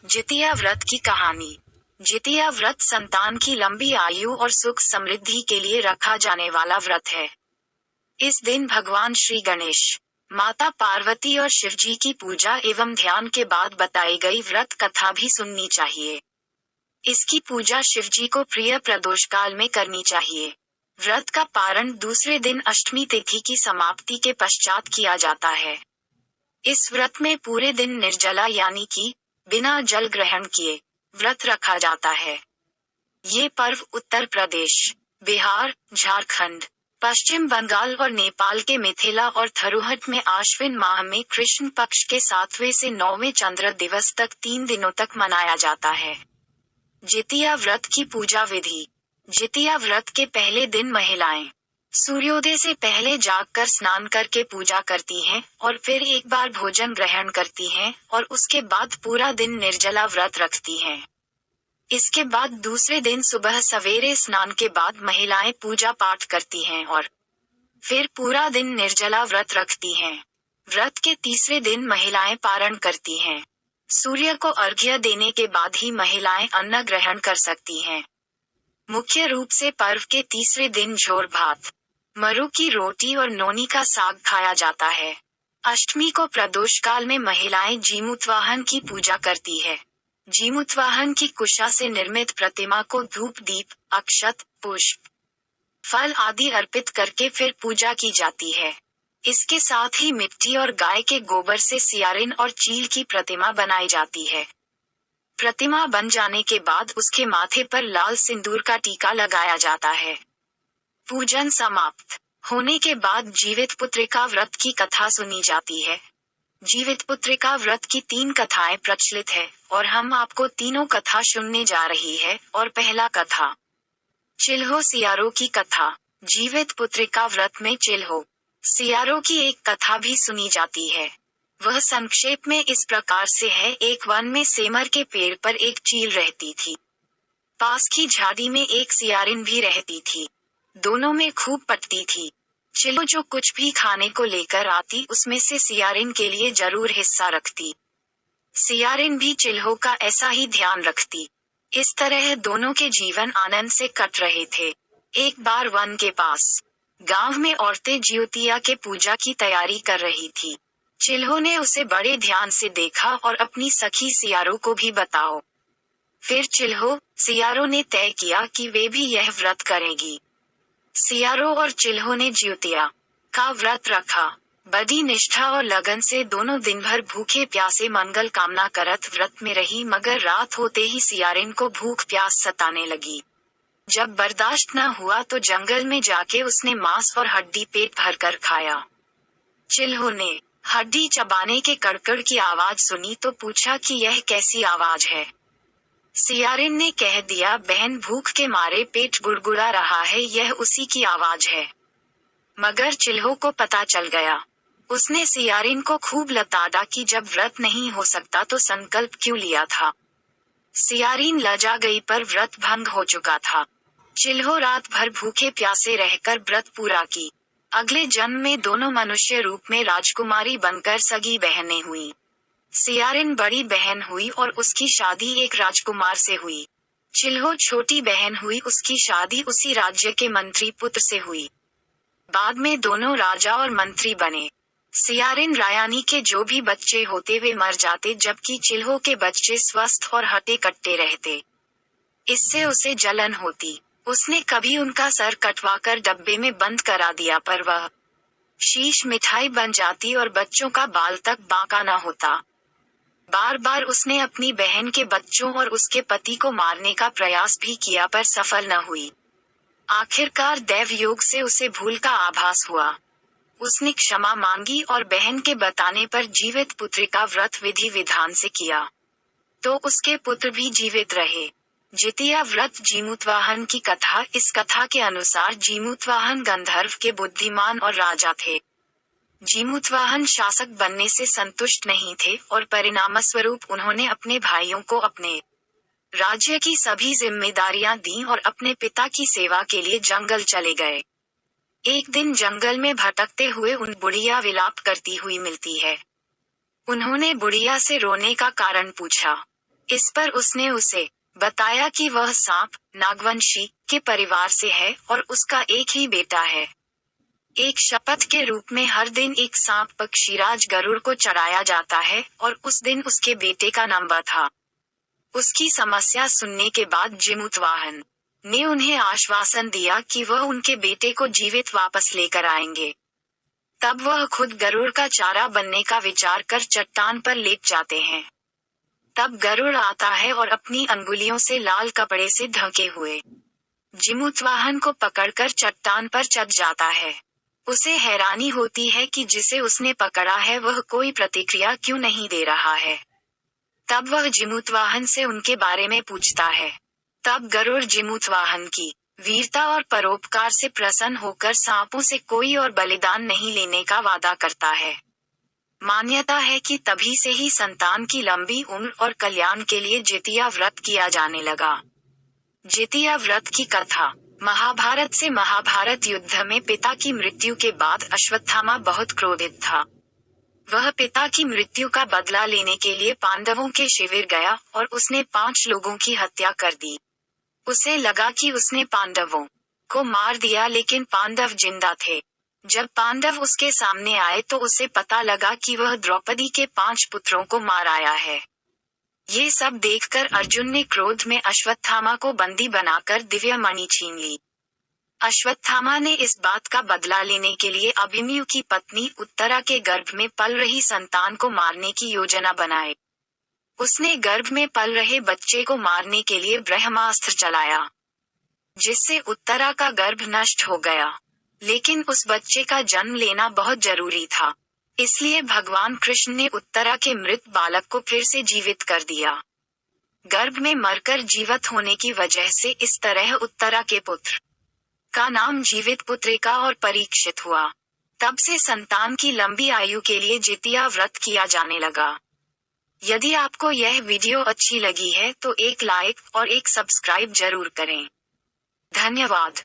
जितिया व्रत की कहानी। जितिया व्रत संतान की लंबी आयु और सुख समृद्धि के लिए रखा जाने वाला व्रत है। इस दिन भगवान श्री गणेश, माता पार्वती और शिवजी की पूजा एवं ध्यान के बाद बताई गई व्रत कथा भी सुननी चाहिए। इसकी पूजा शिवजी को प्रिय प्रदोष काल में करनी चाहिए। व्रत का पारण दूसरे दिन अष्टमी तिथि की समाप्ति के पश्चात किया जाता है। इस व्रत में पूरे दिन निर्जला यानी कि बिना जल ग्रहण किए व्रत रखा जाता है। ये पर्व उत्तर प्रदेश, बिहार, झारखंड, पश्चिम बंगाल और नेपाल के मिथिला और थरुहट में आश्विन माह में कृष्ण पक्ष के 7वें से 9वें चंद्र दिवस तक 3 दिनों तक मनाया जाता है। जितिया व्रत की पूजा विधि। जितिया व्रत के पहले दिन महिलाएं सूर्योदय से पहले जागकर स्नान करके पूजा करती हैं और फिर एक बार भोजन ग्रहण करती हैं और उसके बाद पूरा दिन निर्जला व्रत रखती हैं। इसके बाद दूसरे दिन सुबह सवेरे स्नान के बाद महिलाएं पूजा पाठ करती हैं और फिर पूरा दिन निर्जला व्रत रखती हैं। व्रत के तीसरे दिन महिलाएं पारण करती हैं। सूर्य को अर्घ्य देने के बाद ही महिलाएं अन्न ग्रहण कर सकती हैं। मुख्य रूप से पर्व के तीसरे दिन झोर भात, मरु की रोटी और नोनी का साग खाया जाता है। अष्टमी को प्रदोष काल में महिलाएं जीमूतवाहन की पूजा करती है। जीमूतवाहन की कुशा से निर्मित प्रतिमा को धूप दीप, अक्षत, पुष्प, फल आदि अर्पित करके फिर पूजा की जाती है। इसके साथ ही मिट्टी और गाय के गोबर से सियारिन और चील की प्रतिमा बनाई जाती है। प्रतिमा बन जाने के बाद उसके माथे पर लाल सिंदूर का टीका लगाया जाता है। पूजन समाप्त होने के बाद जीवित पुत्रिका व्रत की कथा सुनी जाती है। जीवित पुत्रिका व्रत की 3 कथाएं प्रचलित है और हम आपको तीनों कथा सुनने जा रही है। और पहला कथा, चिल्हो सियारो की कथा। जीवित पुत्रिका व्रत में चिल्हो सियारो की एक कथा भी सुनी जाती है। वह संक्षेप में इस प्रकार से है। एक वन में सेमर के पेड़ पर एक चील रहती थी। पास की झाड़ी में एक सियारिन भी रहती थी। दोनों में खूब पटती थी। चिल्हो जो कुछ भी खाने को लेकर आती उसमें से सियारिन के लिए जरूर हिस्सा रखती। सियारिन भी चिल्हो का ऐसा ही ध्यान रखती। इस तरह दोनों के जीवन आनंद से कट रहे थे। एक बार वन के पास गांव में औरतें जियोतिया के पूजा की तैयारी कर रही थी। चिल्हो ने उसे बड़े ध्यान से देखा और अपनी सखी सियारो को भी बताओ। फिर चिल्हो, सियारो ने तय किया कि वे भी यह व्रत करेगी। सियारो और चिल्हो ने जियोतिया का व्रत रखा। बड़ी निष्ठा और लगन से दोनों दिन भर भूखे प्यासे मंगल कामना करत व्रत में रही, मगर रात होते ही सियारिन को भूख प्यास सताने लगी। जब बर्दाश्त न हुआ तो जंगल में जाके उसने मांस और हड्डी पेट भरकर खाया। चिल्हो ने हड्डी चबाने के कड़कड़ की आवाज सुनी तो पूछा कि यह कैसी आवाज है। सियारिन ने कह दिया, बहन भूख के मारे पेट गुड़गुड़ा रहा है, यह उसी की आवाज है। मगर चिल्हो को पता चल गया। उसने सियारिन को खूब लताड़ा कि जब व्रत नहीं हो सकता तो संकल्प क्यों लिया था। सियारिन लजा गई पर व्रत भंग हो चुका था। चिल्हो रात भर भूखे प्यासे रहकर व्रत पूरा की। अगले जन्म में दोनों मनुष्य रूप में राजकुमारी बनकर सगी बहनें हुई। सियारिन बड़ी बहन हुई और उसकी शादी एक राजकुमार से हुई। चिल्हो छोटी बहन हुई, उसकी शादी उसी राज्य के मंत्री पुत्र से हुई। बाद में दोनों राजा और मंत्री बने। सियारिन रायानी के जो भी बच्चे होते वे मर जाते, जबकि चिल्हो के बच्चे स्वस्थ और हट्टे कट्टे रहते। इससे उसे जलन होती। उसने कभी उनका सर कटवाकर डब्बे में बंद करा दिया, पर वह शीश मिठाई बन जाती और बच्चों का बाल तक बांका न होता। बार बार उसने अपनी बहन के बच्चों और उसके पति को मारने का प्रयास भी किया, पर सफल न हुई। आखिरकार दैव योग से उसे भूल का आभास हुआ। उसने क्षमा मांगी और बहन के बताने पर जीवित पुत्रिका व्रत विधि विधान से किया, तो उसके पुत्र भी जीवित रहे। जितिया व्रत जीमूतवाहन की कथा। इस कथा के अनुसार जीमूतवाहन गंधर्व के बुद्धिमान और राजा थे। जीमूतवाहन शासक बनने से संतुष्ट नहीं थे और परिणामस्वरूप उन्होंने अपने भाइयों को अपने राज्य की सभी जिम्मेदारियां दी और अपने पिता की सेवा के लिए जंगल चले गए। एक दिन जंगल में भटकते हुए उन बुढ़िया विलाप करती हुई मिलती है। उन्होंने बुढ़िया से रोने का कारण पूछा। इस पर उसने उसे बताया कि वह सांप नागवंशी के परिवार से है और उसका एक ही बेटा है। एक शपथ के रूप में हर दिन एक सांप पक्षीराज गरुड़ को चढ़ाया जाता है और उस दिन उसके बेटे का नंबर था। उसकी समस्या सुनने के बाद जिमुतवाहन ने उन्हें आश्वासन दिया कि वह उनके बेटे को जीवित वापस लेकर आएंगे। तब वह खुद गरुड़ का चारा बनने का विचार कर चट्टान पर लेट जाते हैं। तब गरुड़ आता है और अपनी अंगुलियों से लाल कपड़े से ढके हुए जिमुतवाहन को पकड़कर चट्टान पर चढ़ जाता है। उसे हैरानी होती है कि जिसे उसने पकड़ा है वह कोई प्रतिक्रिया क्यों नहीं दे रहा है। तब वह जिमुतवाहन से उनके बारे में पूछता है। तब गरुड़ जिमुतवाहन की वीरता और परोपकार से प्रसन्न होकर सांपों से कोई और बलिदान नहीं लेने का वादा करता है। मान्यता है कि तभी से ही संतान की लंबी उम्र और कल्याण के लिए जितिया व्रत किया जाने लगा। जितिया व्रत की कथा। महाभारत से महाभारत युद्ध में पिता की मृत्यु के बाद अश्वत्थामा बहुत क्रोधित था। वह पिता की मृत्यु का बदला लेने के लिए पांडवों के शिविर गया और उसने 5 लोगों की हत्या कर दी। उसे लगा कि उसने पांडवों को मार दिया, लेकिन पांडव जिंदा थे। जब पांडव उसके सामने आए तो उसे पता लगा कि वह द्रौपदी के 5 पुत्रों को मार आया है। ये सब देखकर अर्जुन ने क्रोध में अश्वत्थामा को बंदी बनाकर दिव्य मणि छीन ली। अश्वत्थामा ने इस बात का बदला लेने के लिए अभिमन्यु की पत्नी उत्तरा के गर्भ में पल रही संतान को मारने की योजना बनाई। उसने गर्भ में पल रहे बच्चे को मारने के लिए ब्रह्मास्त्र चलाया, जिससे उत्तरा का गर्भ नष्ट हो गया। लेकिन उस बच्चे का जन्म लेना बहुत जरूरी था, इसलिए भगवान कृष्ण ने उत्तरा के मृत बालक को फिर से जीवित कर दिया। गर्भ में मरकर जीवित होने की वजह से इस तरह उत्तरा के पुत्र का नाम जीवित पुत्रिका और परीक्षित हुआ। तब से संतान की लंबी आयु के लिए जितिया व्रत किया जाने लगा। यदि आपको यह वीडियो अच्छी लगी है तो एक लाइक और एक सब्सक्राइब जरूर करें। धन्यवाद।